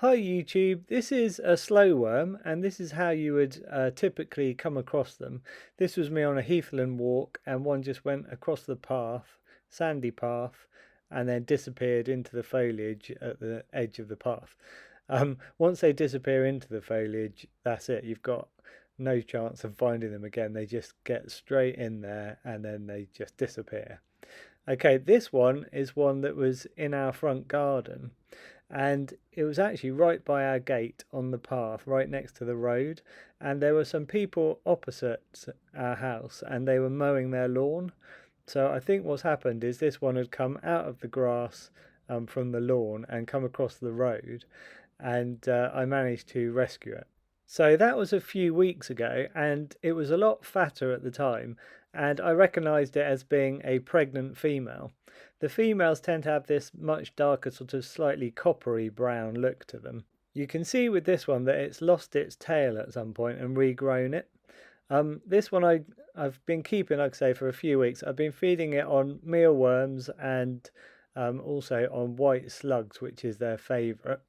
Hi YouTube, this is a slowworm and this is how you would typically come across them. This was me on a heathland walk and one just went across the path, sandy path, and then disappeared into the foliage at the edge of the path. Once they disappear into the foliage, that's it. You've got no chance of finding them again. They just get straight in there and then they just disappear. Okay, this one is one that was in our front garden and it was actually right by our gate on the path, right next to the road. And there were some people opposite our house and they were mowing their lawn. So I think what's happened is this one had come out of the grass from the lawn and come across the road, and I managed to rescue it. So that was a few weeks ago, and it was a lot fatter at the time, and I recognised it as being a pregnant female. The females tend to have this much darker, sort of slightly coppery brown look to them. You can see with this one that it's lost its tail at some point and regrown it. This one I've been keeping, like I say, for a few weeks. I've been feeding it on mealworms and also on white slugs, which is their favourite.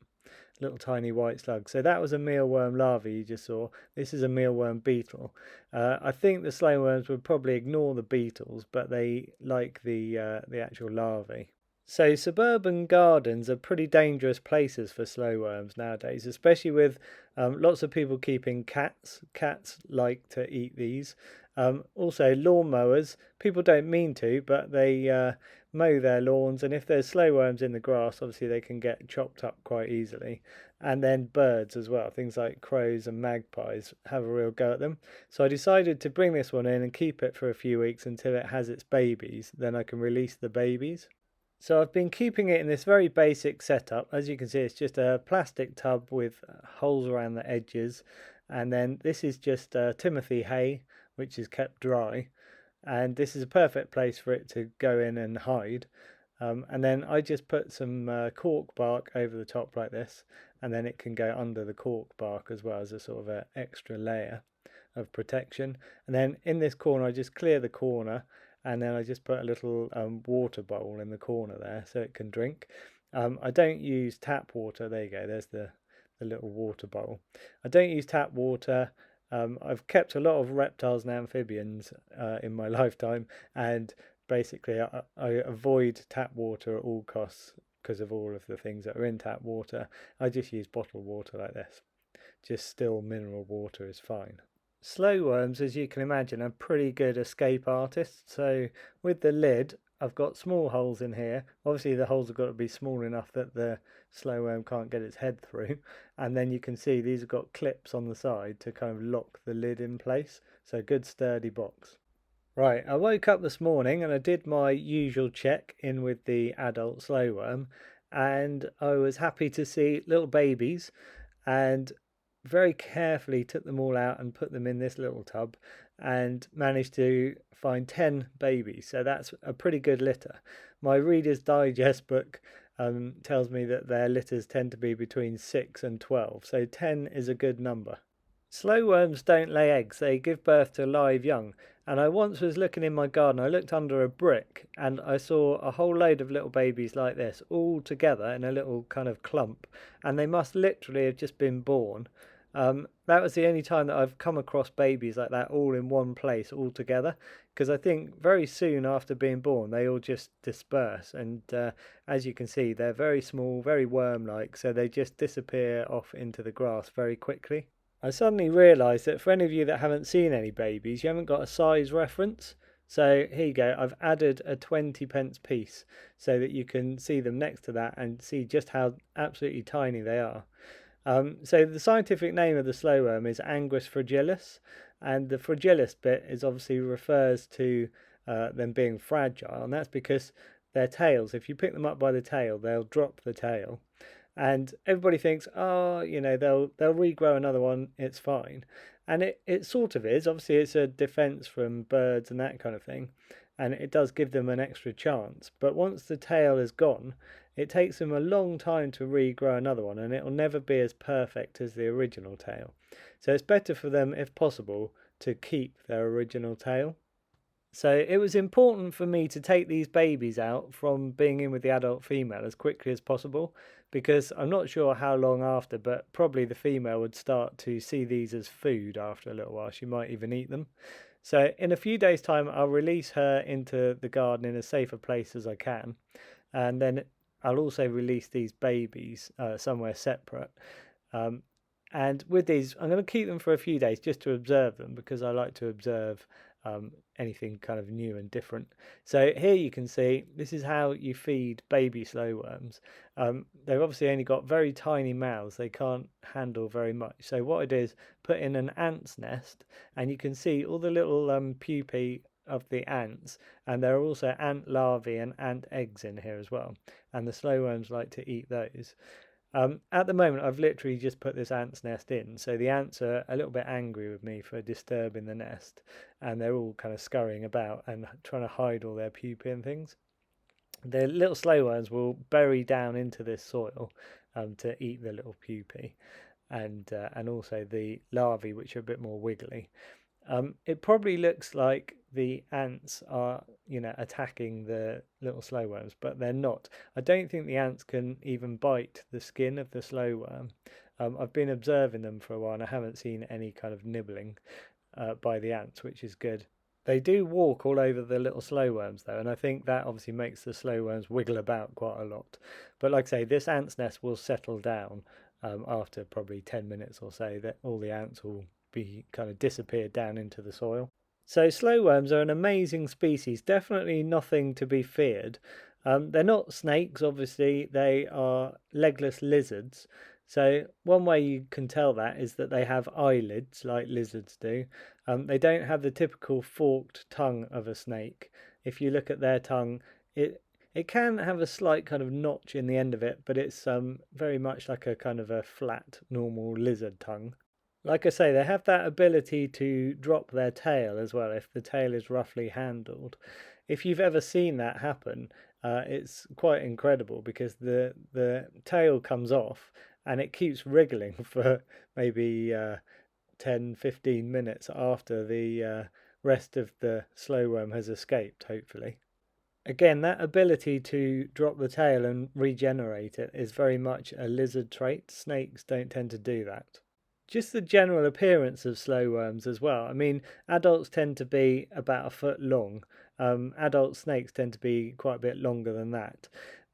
Little tiny white slugs. So that was a mealworm larva you just saw. This is a mealworm beetle. I think the slowworms would probably ignore the beetles, but they like the actual larvae. So suburban gardens are pretty dangerous places for slowworms nowadays, especially with lots of people keeping cats. Cats like to eat these. Also lawnmowers, people don't mean to, but they mow their lawns, and if there's slowworms in the grass, obviously they can get chopped up quite easily. And then birds as well, things like crows and magpies have a real go at them. So I decided to bring this one in and keep it for a few weeks until it has its babies, then I can release the babies. So I've been keeping it in this very basic setup. As you can see, it's just a plastic tub with holes around the edges. And then this is just Timothy hay, which is kept dry. And this is a perfect place for it to go in and hide. And then I just put some cork bark over the top like this. And then it can go under the cork bark as well as a sort of an extra layer of protection. And then in this corner, I just clear the corner, and then I just put a little water bowl in the corner there so it can drink. I don't use tap water. There you go, there's the little water bowl. I don't use tap water. I've kept a lot of reptiles and amphibians in my lifetime, and basically I avoid tap water at all costs because of all of the things that are in tap water. I just use bottled water like this. Just still mineral water is fine. Slowworms, as you can imagine, are pretty good escape artists. So with the lid, I've got small holes in here. Obviously the holes have got to be small enough that the slowworm can't get its head through. And then you can see these have got clips on the side to kind of lock the lid in place. So good sturdy box. Right, I woke up this morning and I did my usual check in with the adult slowworm, and I was happy to see little babies, and very carefully took them all out and put them in this little tub and managed to find 10 babies. So that's a pretty good litter. My Reader's Digest book tells me that their litters tend to be between 6 and 12. So 10 is a good number. Slowworms don't lay eggs, they give birth to live young. And I once was looking in my garden, I looked under a brick and I saw a whole load of little babies like this all together in a little kind of clump, and they must literally have just been born. That was the only time that I've come across babies like that all in one place all together, because I think very soon after being born they all just disperse, and as you can see they're very small, very worm-like, so they just disappear off into the grass very quickly. I suddenly realised that for any of you that haven't seen any babies, you haven't got a size reference. So here you go, I've added a 20p piece so that you can see them next to that and see just how absolutely tiny they are. So the scientific name of the slowworm is Anguis fragilis, and the fragilis bit is obviously refers to them being fragile, and that's because their tails, if you pick them up by the tail, they'll drop the tail. And everybody thinks, oh, they'll regrow another one, it's fine. And it sort of is. Obviously, it's a defense from birds and that kind of thing, and it does give them an extra chance. But once the tail is gone, it takes them a long time to regrow another one, and it'll never be as perfect as the original tail. So it's better for them, if possible, to keep their original tail. So it was important for me to take these babies out from being in with the adult female as quickly as possible, because I'm not sure how long after, but probably the female would start to see these as food after a little while. She might even eat them. So in a few days' time, I'll release her into the garden in as safe a place as I can, and then I'll also release these babies somewhere separate. Um, and with these, I'm going to keep them for a few days just to observe them, because I like to observe anything kind of new and different. So here you can see this is how you feed baby slowworms. They've obviously only got very tiny mouths, they can't handle very much. So what I do is put in an ant's nest, and you can see all the little pupae of the ants, and there are also ant larvae and ant eggs in here as well, and the slowworms like to eat those. At the moment, I've literally just put this ant's nest in, so the ants are a little bit angry with me for disturbing the nest, and they're all kind of scurrying about and trying to hide all their pupae and things. The little slowworms will bury down into this soil to eat the little pupae, and also the larvae, which are a bit more wiggly. It probably looks like the ants are, attacking the little slowworms, but they're not. I don't think the ants can even bite the skin of the slowworm. I've been observing them for a while and I haven't seen any kind of nibbling by the ants, which is good. They do walk all over the little slowworms though, and I think that obviously makes the slowworms wiggle about quite a lot. But like I say, this ant's nest will settle down after probably 10 minutes or so, that all the ants will be kind of disappeared down into the soil. So slowworms are an amazing species, definitely nothing to be feared. They're not snakes, obviously, they are legless lizards. So one way you can tell that is that they have eyelids like lizards do. They don't have the typical forked tongue of a snake. If you look at their tongue, it can have a slight kind of notch in the end of it, but it's very much like a kind of a flat, normal lizard tongue. Like I say, they have that ability to drop their tail as well if the tail is roughly handled. If you've ever seen that happen, it's quite incredible, because the tail comes off and it keeps wriggling for maybe 10-15 minutes after the rest of the slowworm has escaped, hopefully. Again, that ability to drop the tail and regenerate it is very much a lizard trait. Snakes don't tend to do that. Just the general appearance of slowworms as well. I mean, adults tend to be about a foot long. Adult snakes tend to be quite a bit longer than that.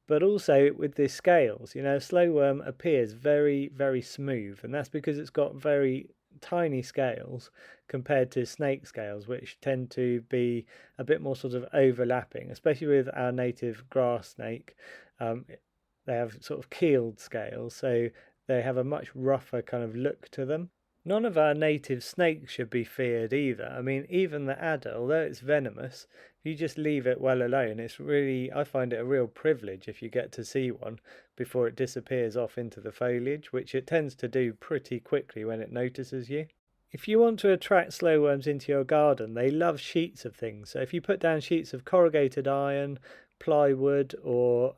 But also with the scales, slowworm appears very, very smooth, and that's because it's got very tiny scales compared to snake scales, which tend to be a bit more sort of overlapping, especially with our native grass snake. They have sort of keeled scales, so they have a much rougher kind of look to them. None of our native snakes should be feared either. I mean, even the adder, although it's venomous, if you just leave it well alone, I find it a real privilege if you get to see one before it disappears off into the foliage, which it tends to do pretty quickly when it notices you. If you want to attract slowworms into your garden, they love sheets of things. So if you put down sheets of corrugated iron, plywood, or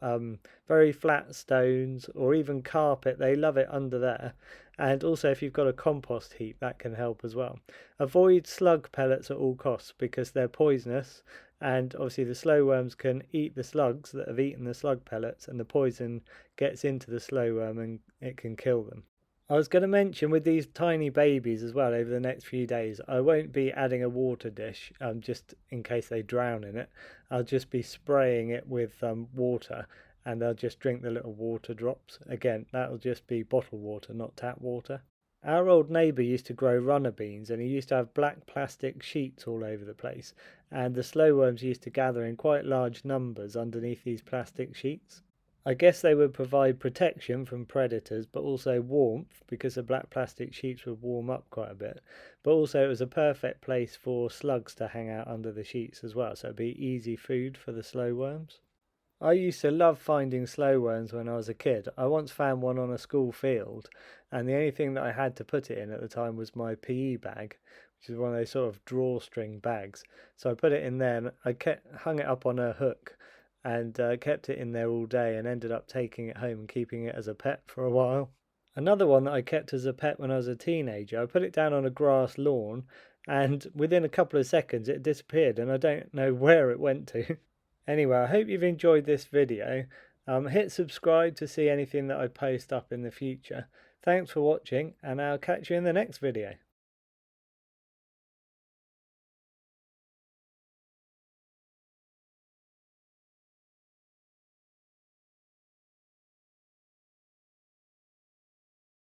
very flat stones, or even carpet, they love it under there. And also if you've got a compost heap, that can help as well. Avoid slug pellets at all costs, because they're poisonous, and obviously the slowworms can eat the slugs that have eaten the slug pellets, and the poison gets into the slowworm and it can kill them. I was going to mention with these tiny babies as well, over the next few days, I won't be adding a water dish just in case they drown in it. I'll just be spraying it with water, and they'll just drink the little water drops. Again, that'll just be bottled water, not tap water. Our old neighbour used to grow runner beans, and he used to have black plastic sheets all over the place, and the slowworms used to gather in quite large numbers underneath these plastic sheets. I guess they would provide protection from predators, but also warmth, because the black plastic sheets would warm up quite a bit. But also it was a perfect place for slugs to hang out under the sheets as well, so it'd be easy food for the slowworms. I used to love finding slowworms when I was a kid. I once found one on a school field, and the only thing that I had to put it in at the time was my PE bag, which is one of those sort of drawstring bags. So I put it in there, and hung it up on a hook, and kept it in there all day, and ended up taking it home and keeping it as a pet for a while. Another one that I kept as a pet when I was a teenager, I put it down on a grass lawn, and within a couple of seconds it disappeared, and I don't know where it went to. Anyway, I hope you've enjoyed this video. Hit subscribe to see anything that I post up in the future. Thanks for watching, and I'll catch you in the next video.